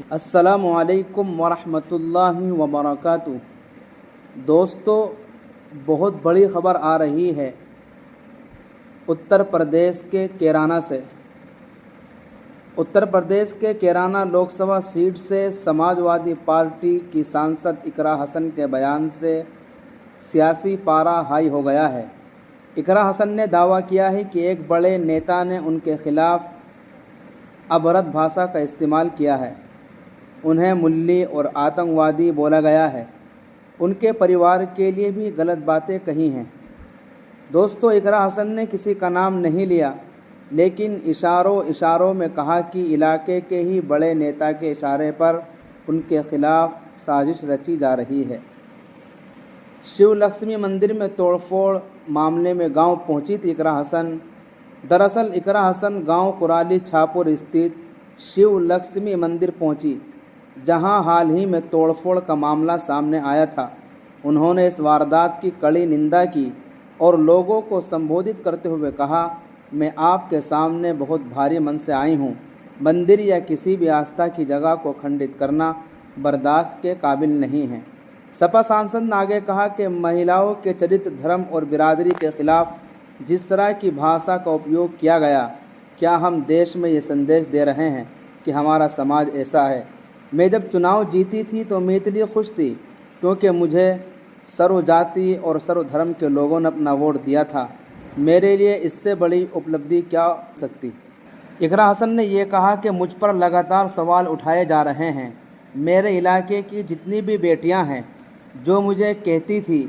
अस्सलामुअलैकुम वरहमतुल्लाहि वबरकातुहू। दोस्तों, बहुत बड़ी ख़बर आ रही है उत्तर प्रदेश के कैराना से। उत्तर प्रदेश के कैराना लोकसभा सीट से समाजवादी पार्टी की सांसद इकरा हसन के बयान से सियासी पारा हाई हो गया है। इकरा हसन ने दावा किया है कि एक बड़े नेता ने उनके खिलाफ अभद्र भाषा का इस्तेमाल किया है, उन्हें मुल्ली और आतंकवादी बोला गया है, उनके परिवार के लिए भी गलत बातें कही हैं। दोस्तों, इकरा हसन ने किसी का नाम नहीं लिया, लेकिन इशारों में कहा कि इलाके के ही बड़े नेता के इशारे पर उनके खिलाफ साजिश रची जा रही है। शिव लक्ष्मी मंदिर में तोड़फोड़ मामले में गांव पहुंची थी इकरा हसन। दरअसल इकरा हसन गांव कुराली छापुर स्थित शिव लक्ष्मी मंदिर पहुंची, जहां हाल ही में तोड़फोड़ का मामला सामने आया था। उन्होंने इस वारदात की कड़ी निंदा की और लोगों को संबोधित करते हुए कहा, मैं आपके सामने बहुत भारी मन से आई हूं। मंदिर या किसी भी आस्था की जगह को खंडित करना बर्दाश्त के काबिल नहीं है। सपा सांसद ने आगे कहा कि महिलाओं के चरित्र, धर्म और बिरादरी के खिलाफ जिस तरह की भाषा का उपयोग किया गया, क्या हम देश में ये संदेश दे रहे हैं कि हमारा समाज ऐसा है? मैं जब चुनाव जीती थी तो मैं इतनी खुश थी क्योंकि मुझे सर्व जाति और सर्व धर्म के लोगों ने अपना वोट दिया था। मेरे लिए इससे बड़ी उपलब्धि क्या हो सकती। इकरा हसन ने यह कहा कि मुझ पर लगातार सवाल उठाए जा रहे हैं। मेरे इलाके की जितनी भी बेटियां हैं जो मुझे कहती थी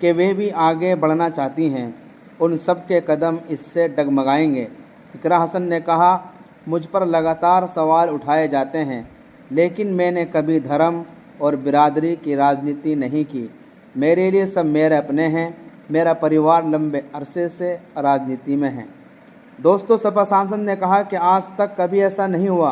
कि वे भी आगे बढ़ना चाहती हैं, उन सब के कदम इससे डगमगाएंगे। इकरा हसन ने कहा, मुझ पर लगातार सवाल उठाए जाते हैं, लेकिन मैंने कभी धर्म और बिरादरी की राजनीति नहीं की। मेरे लिए सब मेरे अपने हैं। मेरा परिवार लंबे अरसे से राजनीति में है। दोस्तों, सपा सांसद ने कहा कि आज तक कभी ऐसा नहीं हुआ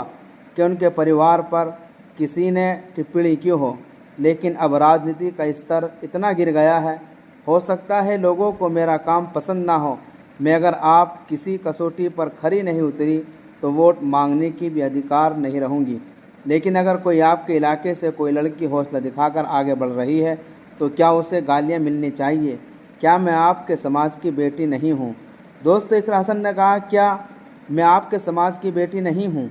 कि उनके परिवार पर किसी ने टिप्पणी की हो, लेकिन अब राजनीति का स्तर इतना गिर गया है, हो सकता है लोगों को मेरा काम पसंद ना हो। मैं अगर आप किसी कसौटी पर खरी नहीं उतरी तो वोट मांगने की भी अधिकार नहीं रहूँगी। लेकिन अगर कोई आपके इलाके से कोई लड़की हौसला दिखाकर आगे बढ़ रही है तो क्या उसे गालियाँ मिलनी चाहिए? क्या मैं आपके समाज की बेटी नहीं हूँ? दोस्तों, इकरा हसन ने कहा, क्या मैं आपके समाज की बेटी नहीं हूँ?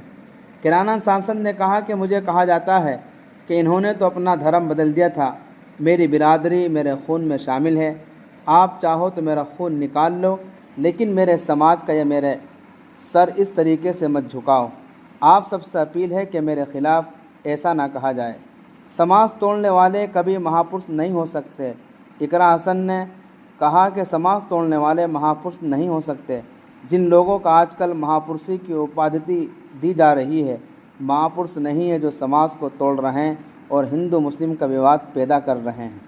कैराना सांसद ने कहा कि मुझे कहा जाता है कि इन्होंने तो अपना धर्म बदल दिया था। मेरी बिरादरी मेरे खून में शामिल है। आप चाहो तो मेरा खून निकाल लो, लेकिन मेरे समाज का या मेरे सर इस तरीके से मत झुकाओ। आप सबसे अपील है कि मेरे खिलाफ ऐसा ना कहा जाए। समाज तोड़ने वाले कभी महापुरुष नहीं हो सकते। इकरा हसन ने कहा कि समाज तोड़ने वाले महापुरुष नहीं हो सकते। जिन लोगों का आजकल महापुरुषी की उपाधि दी जा रही है, महापुरुष नहीं है जो समाज को तोड़ रहे हैं और हिंदू मुस्लिम का विवाद पैदा कर रहे हैं।